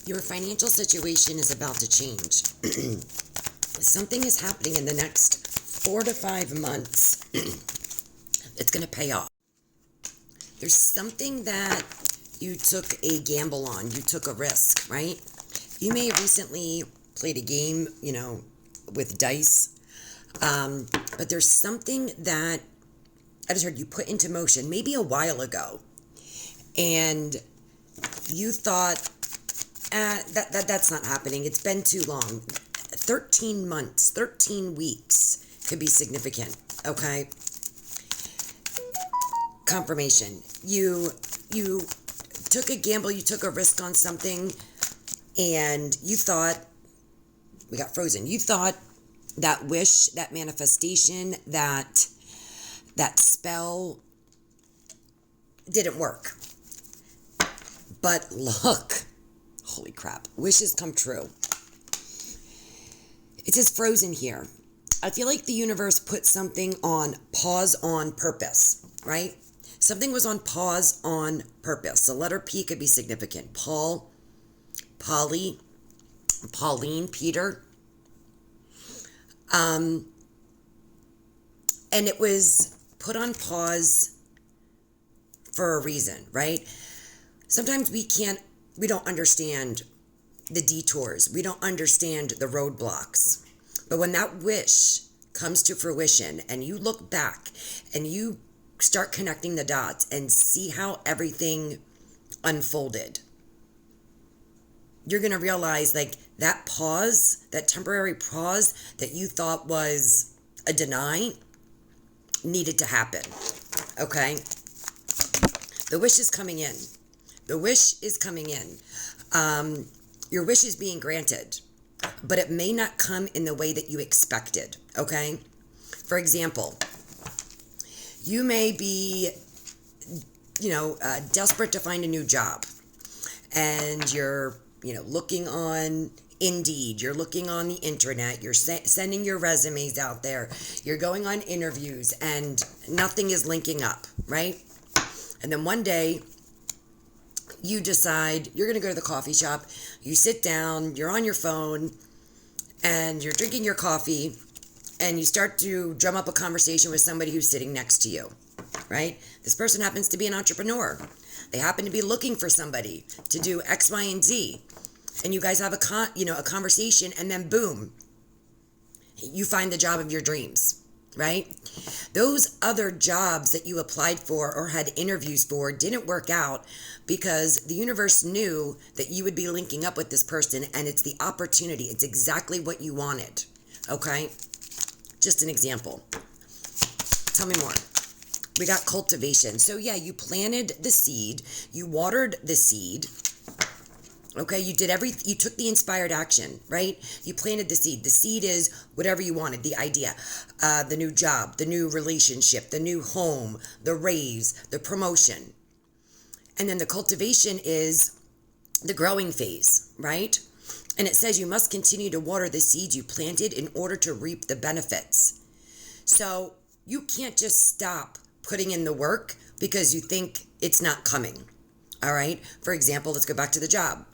Your financial situation is about to change. Something is happening in the next 4 to 5 months. It's going to pay off. There's something that you took a gamble on. You took a risk, right? You may have recently played a game, with dice. But there's something that I just heard you put into motion maybe a while ago. And you thought, that's not happening. It's been too long. 13 months, 13 weeks could be significant, okay? Confirmation. You took a gamble, you took a risk on something, and you thought, we got frozen. You thought that wish, that manifestation, that spell didn't work. But look, holy crap, wishes come true. It says frozen here. I feel like the universe put something on pause on purpose, right? Something was on pause on purpose. The letter P could be significant. Paul, Polly, Pauline, Peter. And it was put on pause for a reason, right? Sometimes we don't understand the detours. We don't understand the roadblocks. But when that wish comes to fruition and you look back and you start connecting the dots and see how everything unfolded, you're going to realize that pause, that temporary pause that you thought was a deny needed to happen. Okay? The wish is coming in. The wish is coming in. Your wish is being granted, but it may not come in the way that you expected. Okay? For example, you may be, desperate to find a new job, and you're looking on Indeed, you're looking on the internet, you're sending your resumes out there, you're going on interviews, and nothing is linking up, right? And then one day, you decide you're going to go to the coffee shop, you sit down, you're on your phone, and you're drinking your coffee, and you start to drum up a conversation with somebody who's sitting next to you, right? This person happens to be an entrepreneur. They happen to be looking for somebody to do X, Y, and Z. And you guys have a conversation, and then boom, you find the job of your dreams, right? Those other jobs that you applied for or had interviews for didn't work out because the universe knew that you would be linking up with this person, and it's the opportunity. It's exactly what you wanted, okay? Just an example. Tell me more. We got cultivation. So yeah, you planted the seed, you watered the seed. Okay, you took the inspired action, right? You planted the seed. The seed is whatever you wanted, the idea, the new job, the new relationship, the new home, the raise, the promotion. And then the cultivation is the growing phase, right? And it says you must continue to water the seeds you planted in order to reap the benefits. So you can't just stop putting in the work because you think it's not coming, all right? For example, let's go back to the job.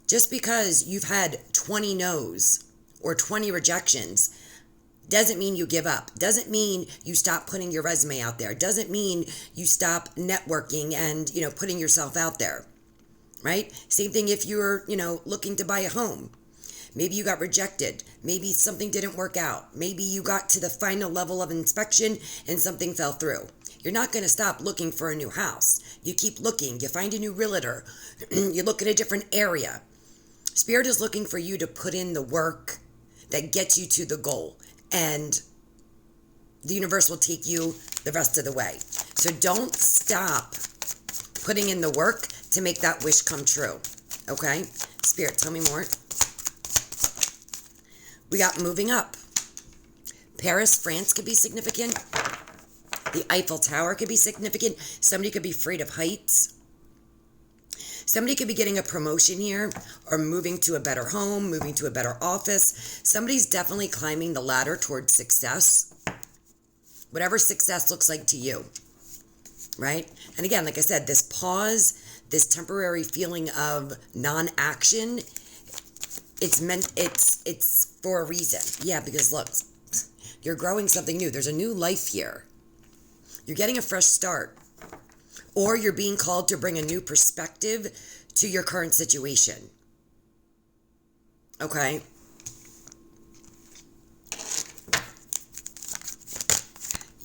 Just because you've had 20 no's or 20 rejections doesn't mean you give up. Doesn't mean you stop putting your resume out there. Doesn't mean you stop networking and, putting yourself out there, right? Same thing if you're, looking to buy a home. Maybe you got rejected. Maybe something didn't work out. Maybe you got to the final level of inspection and something fell through. You're not going to stop looking for a new house. You keep looking. You find a new realtor. You look at a different area. Spirit is looking for you to put in the work that gets you to the goal, and the universe will take you the rest of the way. So don't stop putting in the work to make that wish come true, okay? Spirit, tell me more. We got moving up. Paris, France could be significant. The Eiffel Tower could be significant. Somebody could be afraid of heights. Somebody could be getting a promotion here or moving to a better home, moving to a better office. Somebody's definitely climbing the ladder towards success. Whatever success looks like to you, right? And again, like I said, this pause, this temporary feeling of non-action, it's for a reason. Yeah, because look, you're growing something new. There's a new life here. You're getting a fresh start. Or you're being called to bring a new perspective to your current situation. Okay?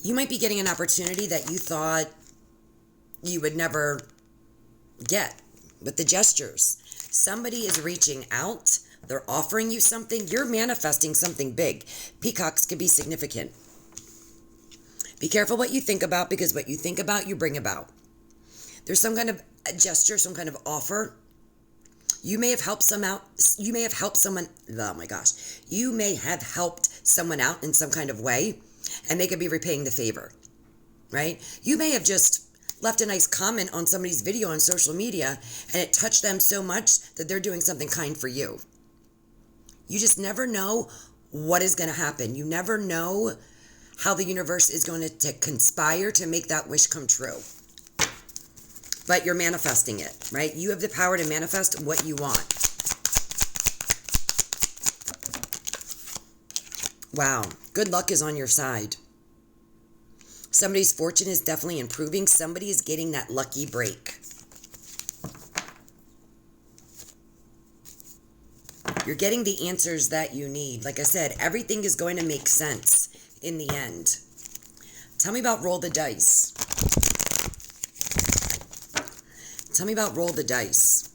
You might be getting an opportunity that you thought you would never get with the gestures. Somebody is reaching out. They're offering you something. You're manifesting something big. Peacocks could be significant. Be careful what you think about, because what you think about, you bring about. There's some kind of gesture, some kind of offer. You may have helped someone. Oh my gosh. You may have helped someone out in some kind of way, and they could be repaying the favor, right? You may have just left a nice comment on somebody's video on social media, and it touched them so much that they're doing something kind for you. You just never know what is going to happen. You never know how the universe is going to conspire to make that wish come true. But you're manifesting it, right? You have the power to manifest what you want. Wow. Good luck is on your side. Somebody's fortune is definitely improving. Somebody is getting that lucky break. You're getting the answers that you need. Like I said, everything is going to make sense in the end. Tell me about roll the dice. Tell me about roll the dice.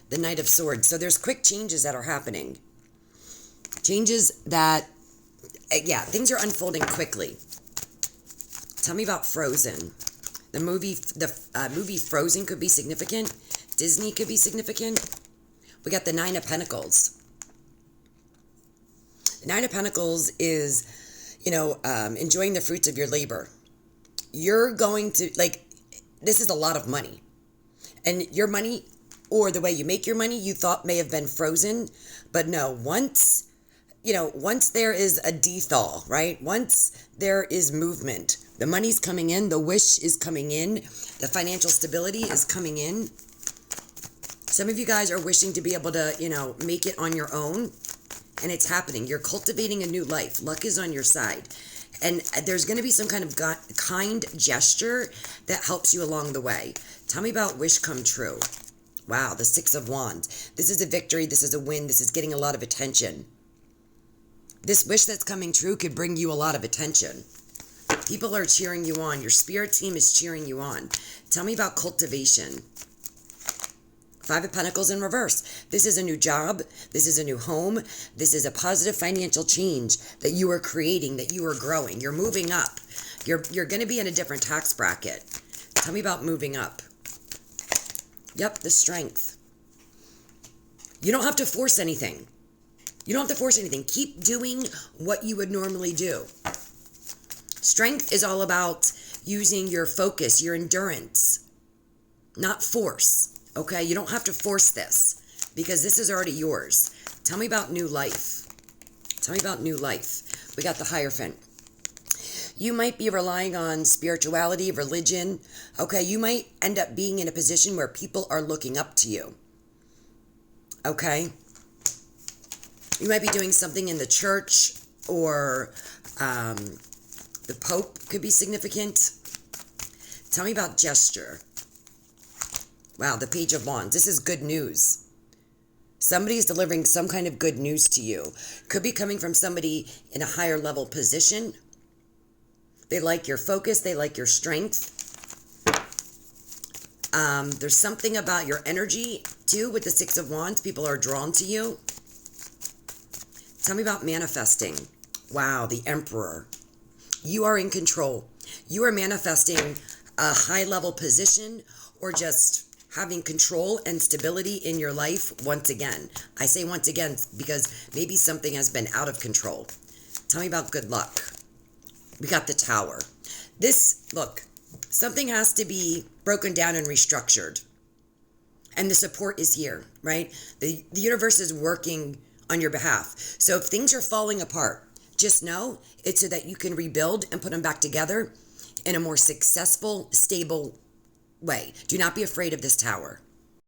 The Knight of Swords. So there's quick changes that are happening. Changes that, things are unfolding quickly. Tell me about Frozen. The movie Frozen could be significant. Disney could be significant. We got the Nine of Pentacles. The Nine of Pentacles is, enjoying the fruits of your labor. You're going to, this is a lot of money. And your money, or the way you make your money, you thought may have been frozen. But no, once there is a thaw, right? Once there is movement, the money's coming in, the wish is coming in, the financial stability is coming in. Some of you guys are wishing to be able to, make it on your own, and it's happening. You're cultivating a new life. Luck is on your side. And there's going to be some kind of kind gesture that helps you along the way. Tell me about wish come true. Wow, the Six of Wands. This is a victory. This is a win. This is getting a lot of attention. This wish that's coming true could bring you a lot of attention. People are cheering you on. Your spirit team is cheering you on. Tell me about cultivation. Five of Pentacles in reverse. This is a new job. This is a new home. This is a positive financial change that you are creating, that you are growing. You're moving up. You're going to be in a different tax bracket. Tell me about moving up. Yep, the Strength. You don't have to force anything. Keep doing what you would normally do. Strength is all about using your focus, your endurance, not force. Okay, you don't have to force this, because this is already yours. Tell me about new life. We got the Hierophant. You might be relying on spirituality, religion. Okay, you might end up being in a position where people are looking up to you. Okay? You might be doing something in the church, or the Pope could be significant. Tell me about gesture. Wow, the Page of Wands. This is good news. Somebody is delivering some kind of good news to you. Could be coming from somebody in a higher level position. They like your focus. They like your strength. There's something about your energy, too, with the Six of Wands. People are drawn to you. Tell me about manifesting. Wow, the Emperor. You are in control. You are manifesting a high level position, or just having control and stability in your life once again. I say once again because maybe something has been out of control. Tell me about good luck. We got the Tower. Something has to be broken down and restructured. And the support is here, right? The universe is working on your behalf. So if things are falling apart, just know it's so that you can rebuild and put them back together in a more successful, stable way. Do not be afraid of this tower.